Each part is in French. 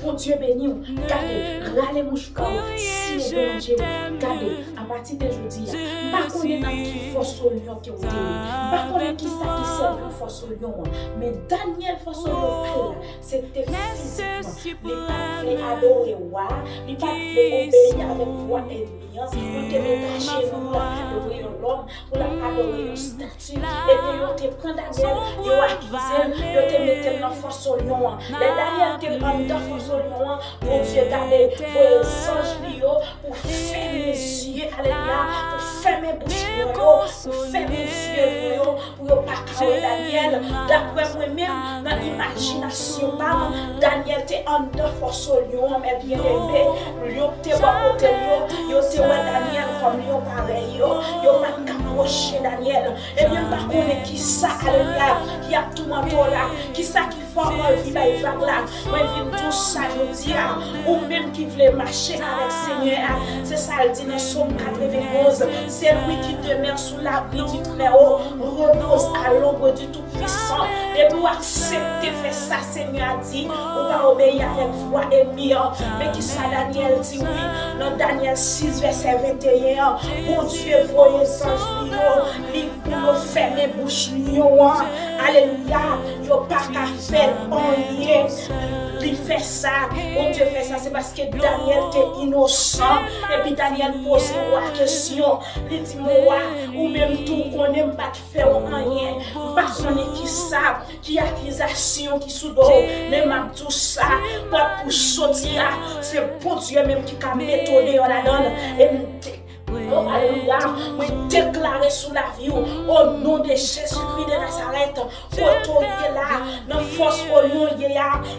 bon Dieu béni, gardez, râlez mouchka, si Dieu, gardez, à partir de aujourd'hui, pas qu'on est dans qui force au lion qui ont dit, pas qu'on est qui ça qui sert pour force au lion, mais Daniel force au lion, c'était physiquement, il pas fait adorer roi, il pas fait obéir avec roi ennemi, pour te mettre chez nous, adorer l'homme, pour adorer le statut, et puis il te prend Daniel, il a accusé, il te mettre dans force au lion, les Daniel te prend dans force au lion, pour Dieu garder vos anges pour fermer les yeux, alléluia, pour fermer les bouches, pour fermer les yeux, pour ne pas cacher Daniel. D'après moi-même, dans l'imagination, Daniel était en deux force au lion, mais bien aimé, lion était bon côté lion, il était Daniel comme lion pareil, il n'a pas approché Daniel. Et bien, par contre, qui ça, alléluia, qui a tout manteau là, qui ça qui forme vie là, il va là, moi je tout ça, je dis, ou même qui voulait marcher avec Seigneur, c'est ça le dit dans Somme 91, c'est lui qui demeure sous l'abri du Très-Haut, repose à l'ombre du Tout-Puissant, et pour accepter faire ça, Seigneur a dit, on va obéir avec foi et mire, mais qui ça Daniel dit oui, dans Daniel 6 verset 21, bon Dieu voyez sans lui pour nous fermer bouche lion, alléluia, yo pas qu'à faire en lien. Il fait ça, bon Dieu fait ça, c'est parce que Daniel était innocent. Et puis Daniel pose une question. Il dit, moi, ou même tout qu'on n'aime pas faire rien. Parce qu'on est qui ça, qui accusation, qui sous dos. Mais même tout ça, pour sortir, c'est bon Dieu même qui a méthode la donne. Et oh, alléluia, moi déclarer sous la vie au nom de Jésus-Christ de Nazareth, autorité là, dans force au lion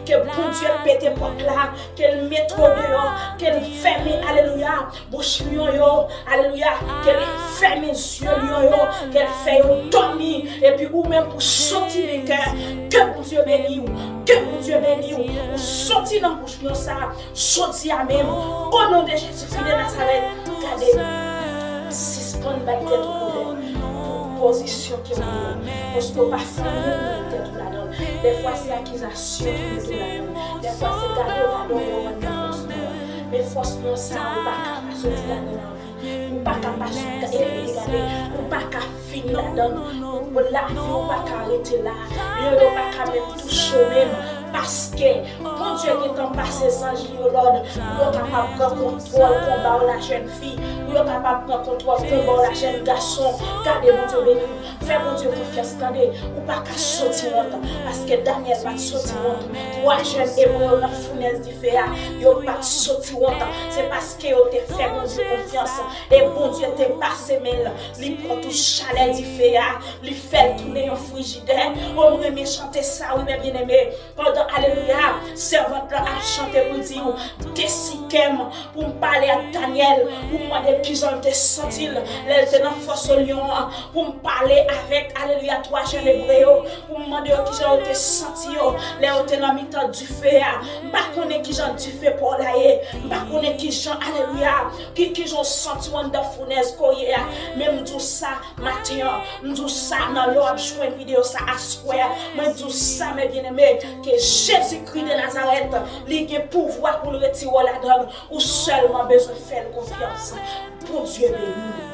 que bon Dieu pète porte là, qu'elle mette au dehors, qu'elle ferme, alléluia, bouche lion, alléluia, qu'elle ferme les yeux lion, qu'elle fait dormir, et puis ou même pour sortir les cœurs, que bon Dieu bénisse, que bon Dieu bénisse, ou sortir dans bouche lion ça, sortir à même, au nom de Jésus-Christ de Nazareth, regardez. Suspendre la tête pour position qui est parce qu'on passe la tête la donne. Des fois c'est accusation qui nous la donne. Des fois c'est cadeau, mais force nous ça, on va pas sortir la donne. On va pas on va pas finir la donne. On la vie, on va pas arrêter là. On va pas même toucher même. Parce que, bon Dieu qui est passé sans Lord, nous sommes capables de prendre contrôle combat la jeune fille, nous sommes capables de prendre contrôle combat la jeune garçon. Gardez mon Dieu béni, faites mon Dieu confiance, attendez, ou pas qu'à sortir parce que Daniel va sortir trois jeunes hébreux dans la fournaise du feu, ils ne vont pas sortir c'est parce que vous avez fait mon Dieu confiance, et bon Dieu t'a passé, mais il prend tout chalet du feu, il fait tourner un frigidaire, on remet chanter ça, oui, mes bien-aimés, alléluia, servante a chanté pour dire, déciquem pour me parler à Daniel, pour me demander qui j'en te senti, elle était dans force au lion, pour me parler avec, alléluia, trois jeunes hébreux, pour me demander qui j'en te senti, elle était dans mi-temps du feu, je ne sais pas qui j'en du feu pour la haie, je ne sais pas qui j'en, alléluia, qui j'en senti dans la fournaise, même tout ça, matin, tout ça, dans l'ordre, je fais une vidéo, ça à square, même tout ça, mes bien-aimés, que Jésus-Christ de Nazareth, il a pouvoir pour le retirer la donne, ou seulement besoin de faire confiance. Pour Dieu béni.